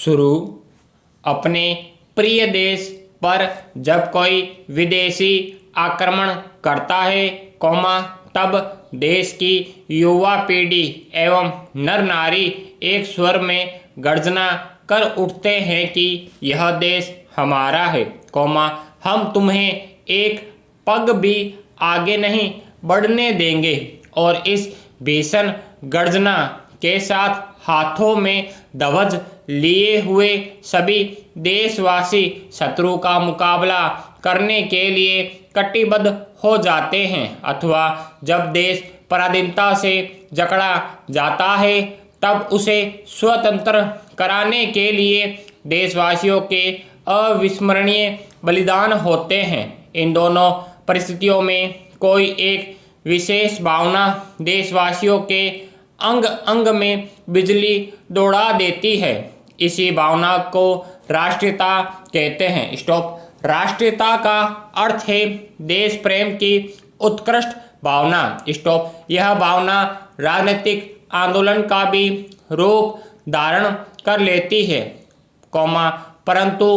शुरू। अपने प्रिय देश पर जब कोई विदेशी आक्रमण करता है, तब देश की युवा पीढ़ी एवं नर नारी एक स्वर में गर्जना कर उठते हैं कि यह देश हमारा है, हम तुम्हें एक पग भी आगे नहीं बढ़ने देंगे। और इस भीषण गर्जना के साथ हाथों में ध्वज लिए हुए सभी देशवासी शत्रु का मुकाबला करने के लिए कटिबद्ध हो जाते हैं, अथवा जब देश पराधीनता से जकड़ा जाता है तब उसे स्वतंत्र कराने के लिए देशवासियों के अविस्मरणीय बलिदान होते हैं। इन दोनों परिस्थितियों में कोई एक विशेष भावना देशवासियों के अंग अंग में बिजली दौड़ा देती है। इसी भावना को राष्ट्रीयता कहते हैं। राष्ट्रीयता का अर्थ है देश प्रेम की उत्कृष्ट भावना। यह भावना राजनीतिक आंदोलन का भी रूप धारण कर लेती है, परंतु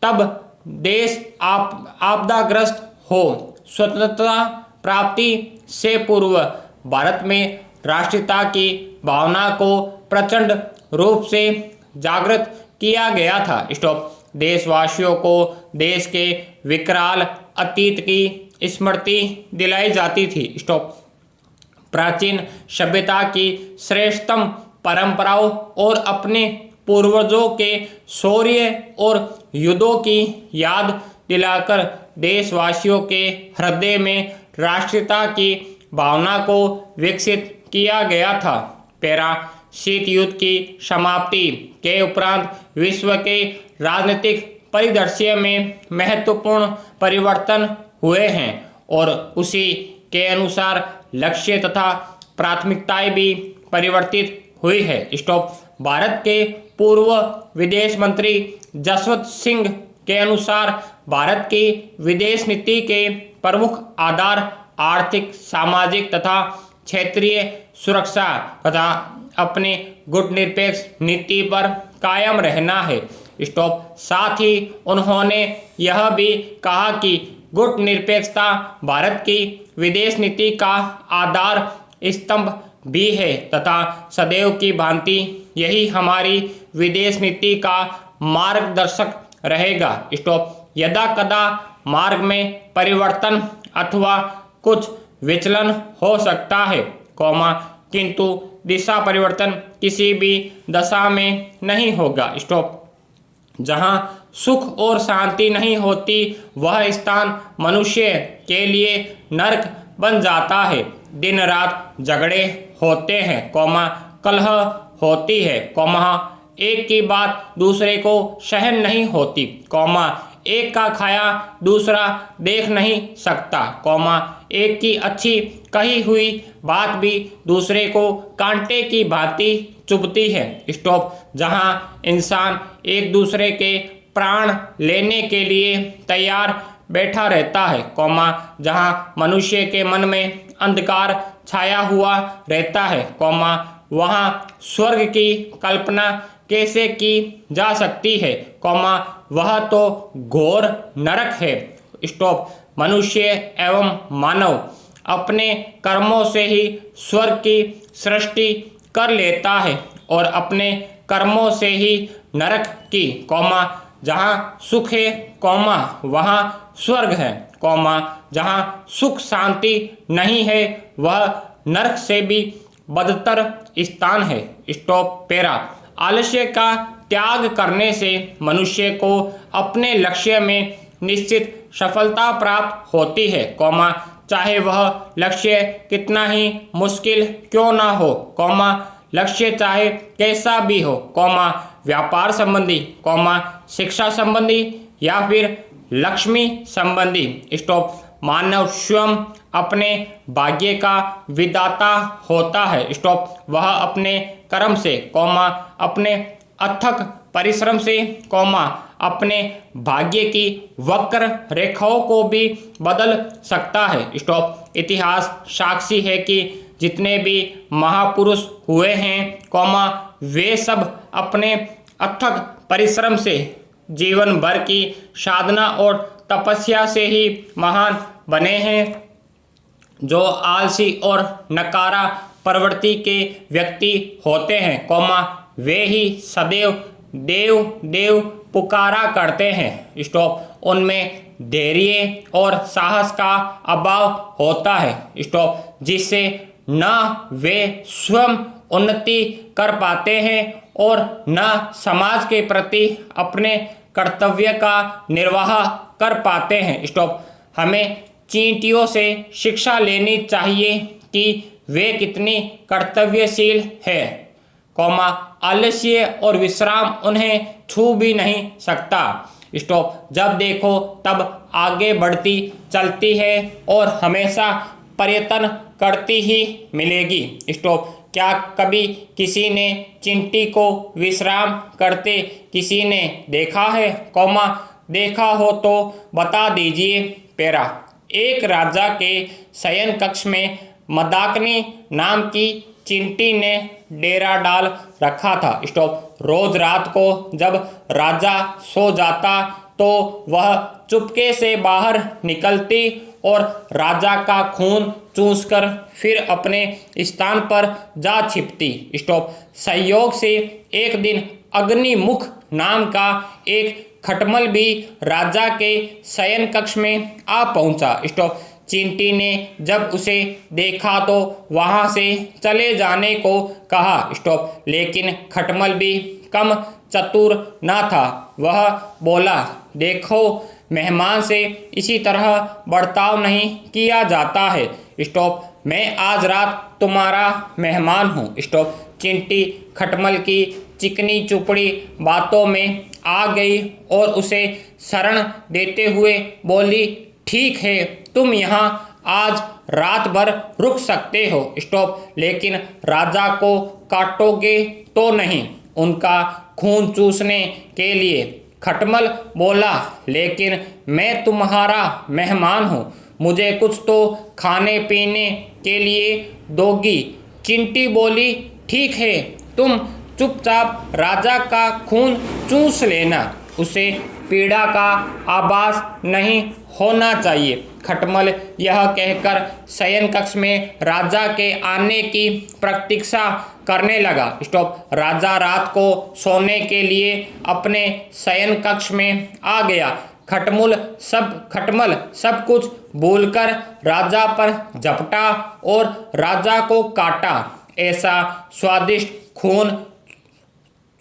तब देश आपदाग्रस्त हो। स्वतंत्रता प्राप्ति से पूर्व भारत में राष्ट्रीयता की भावना को प्रचंड रूप से जागृत किया गया था। देशवासियों को देश के विकराल अतीत की स्मृति दिलाई जाती थी। प्राचीन सभ्यता की श्रेष्ठतम परंपराओं और अपने पूर्वजों के शौर्य और युद्धों की याद दिलाकर देशवासियों के हृदय में राष्ट्रीयता की भावना को विकसित किया गया था। शीत युद्ध की समाप्ति के उपरांत विश्व के राजनीतिक परिदृश्य में महत्वपूर्ण परिवर्तन हुए हैं और उसी के अनुसार लक्ष्य तथा प्राथमिकताएं भी परिवर्तित हुई है। भारत के पूर्व विदेश मंत्री जसवंत सिंह के अनुसार भारत की विदेश नीति के प्रमुख आधार आर्थिक, सामाजिक तथा क्षेत्रीय सुरक्षा तथा अपने गुटनिरपेक्ष नीति पर कायम रहना है। साथ ही उन्होंने यह भी कहा कि गुटनिरपेक्षता भारत की विदेश नीति का आधार स्तंभ भी है तथा सदैव की भांति यही हमारी विदेश नीति का मार्गदर्शक रहेगा। यदा कदा मार्ग में परिवर्तन अथवा कुछ विचलन हो सकता है, किंतु दिशा परिवर्तन किसी भी दशा में नहीं होगा। जहाँ सुख और शांति नहीं होती वह स्थान मनुष्य के लिए नरक बन जाता है। दिन रात झगड़े होते हैं, कलह होती है, एक की बात दूसरे को सहन नहीं होती, एक का खाया दूसरा देख नहीं सकता, एक की अच्छी कही हुई बात भी दूसरे को कांटे की भांति चुभती है। जहाँ इंसान एक दूसरे के प्राण लेने के लिए तैयार बैठा रहता है, जहाँ मनुष्य के मन में अंधकार छाया हुआ रहता है, वहाँ स्वर्ग की कल्पना कैसे की जा सकती है, वह तो घोर नरक है। मनुष्य एवं मानव अपने कर्मों से ही स्वर्ग की सृष्टि कर लेता है और अपने कर्मों से ही नरक की, जहाँ सुख है, वहाँ स्वर्ग है, जहाँ सुख शांति नहीं है वह नरक से भी बदतर स्थान है। आलस्य का त्याग करने से मनुष्य को अपने लक्ष्य में निश्चित सफलता प्राप्त होती है, चाहे वह लक्ष्य कितना ही मुश्किल क्यों ना हो, लक्ष्य चाहे कैसा भी हो, व्यापार संबंधी, शिक्षा संबंधी या फिर लक्ष्मी संबंधी। मानव स्वयं अपने भाग्य का विधाता होता है। वह अपने कर्म से, अपने अथक परिश्रम से, अपने भाग्य की वक्र रेखाओं को भी बदल सकता है। इतिहास साक्षी है कि जितने भी महापुरुष हुए हैं, वे सब अपने अथक परिश्रम से, जीवन भर की साधना और तपस्या से ही महान बने हैं। जो आलसी और नकारा प्रवृत्ति के व्यक्ति होते हैं, वे ही सदैव देव देव पुकारा करते हैं। स्टॉप। उनमें धैर्य और साहस का अभाव होता है। स्टॉप। जिससे न वे स्वयं उन्नति कर पाते हैं और न समाज के प्रति अपने कर्तव्य का निर्वाह कर पाते हैं। स्टॉप। हमें चींटियों से शिक्षा लेनी चाहिए कि वे कितनी कर्तव्यशील है, आलस्य और विश्राम उन्हें छू भी नहीं सकता। स्टॉप। जब देखो तब आगे बढ़ती चलती है और हमेशा प्रयत्न करती ही मिलेगी। स्टॉप। क्या कभी किसी ने चींटी को विश्राम करते किसी ने देखा है, देखा हो तो बता दीजिए। पैरा। एक राजा के शयन कक्ष में मंदाकिनी नाम की चींटी ने डेरा डाल रखा था। स्टॉप। रोज रात को जब राजा सो जाता तो वह चुपके से बाहर निकलती और राजा का खून चूसकर फिर अपने स्थान पर जा छिपती। स्टॉप। संयोग से एक दिन अग्निमुख नाम का एक खटमल भी राजा के शयन कक्ष में आ पहुंचा। स्टॉप। चींटी ने जब उसे देखा तो वहां से चले जाने को कहा। स्टॉप। लेकिन खटमल भी कम चतुर न था। वह बोला, देखो, मेहमान से इसी तरह बर्ताव नहीं किया जाता है। स्टॉप। मैं आज रात तुम्हारा मेहमान हूँ। स्टॉप। चींटी खटमल की चिकनी चुपड़ी बातों में आ गई और उसे शरण देते हुए बोली, ठीक है, तुम यहाँ आज रात भर रुक सकते हो। स्टॉप। लेकिन राजा को काटोगे तो नहीं, उनका खून चूसने के लिए। खटमल बोला, लेकिन मैं तुम्हारा मेहमान हूँ, मुझे कुछ तो खाने पीने के लिए दोगी। चींटी बोली, ठीक है, तुम चुपचाप राजा का खून चूस लेना, उसे पीड़ा का आभास नहीं होना चाहिए। खटमल यह कहकर शयन कक्ष में राजा के आने की प्रतीक्षा करने लगा। स्टॉप। राजा रात को सोने के लिए अपने शयन कक्ष में आ गया। खटमल सब कुछ भूलकर राजा पर झपटा और राजा को काटा। ऐसा स्वादिष्ट खून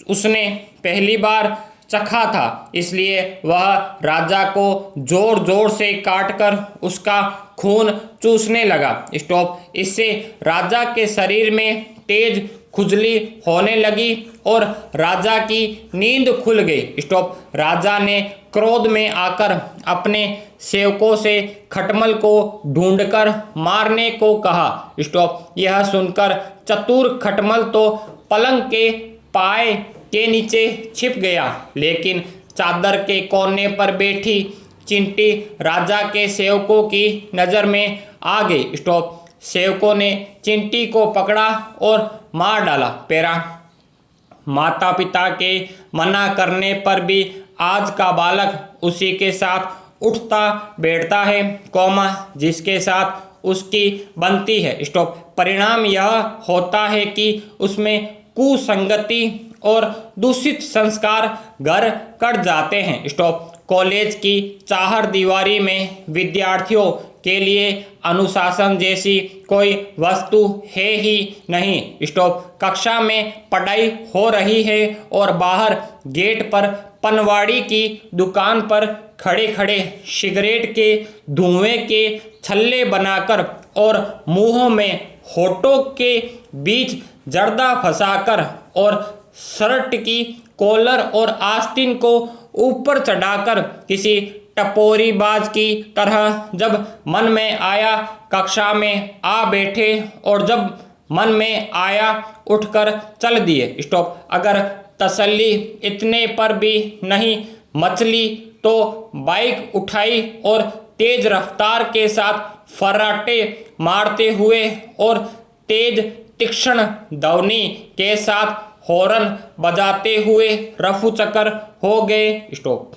उसने पहली बार चखा था, इसलिए वह राजा को जोर जोर से काटकर उसका खून चूसने लगा। स्टॉप। इससे राजा के शरीर में तेज खुजली होने लगी और राजा की नींद खुल गई। स्टॉप। राजा ने क्रोध में आकर अपने सेवकों से खटमल को ढूंढकर मारने को कहा। स्टॉप। यह सुनकर चतुर खटमल तो पलंग के पाए के नीचे छिप गया, लेकिन चादर के कोने पर बैठी चींटी राजा के सेवकों की नज़र में आ गई। स्टॉप। सेवकों ने चींटी को पकड़ा और मार डाला। पैरा। माता पिता के मना करने पर भी आज का बालक उसी के साथ उठता बैठता है, जिसके साथ उसकी बनती है। स्टॉप। परिणाम यह होता है कि उसमें कुसंगति और दूषित संस्कार घर कर जाते हैं। स्टॉप। कॉलेज की चार दीवारी में विद्यार्थियों के लिए अनुशासन जैसी कोई वस्तु है ही नहीं। स्टॉप। कक्षा में पढ़ाई हो रही है और बाहर गेट पर पनवाड़ी की दुकान पर खड़े खड़े सिगरेट के धुएं के छल्ले बनाकर और मुंह में होठों के बीच जर्दा फंसाकर और शर्ट की कॉलर और आस्तीन को ऊपर चढ़ाकर किसी टपोरीबाज की तरह जब मन में आया कक्षा में आ बैठे और जब मन में आया उठकर चल दिए। स्टॉप। अगर तसल्ली इतने पर भी नहीं मचली तो बाइक उठाई और तेज रफ्तार के साथ फर्राटे मारते हुए और तेज तीक्ष्ण ध्वनि के साथ हॉर्न बजाते हुए रफू चक्कर हो गए स्टॉप।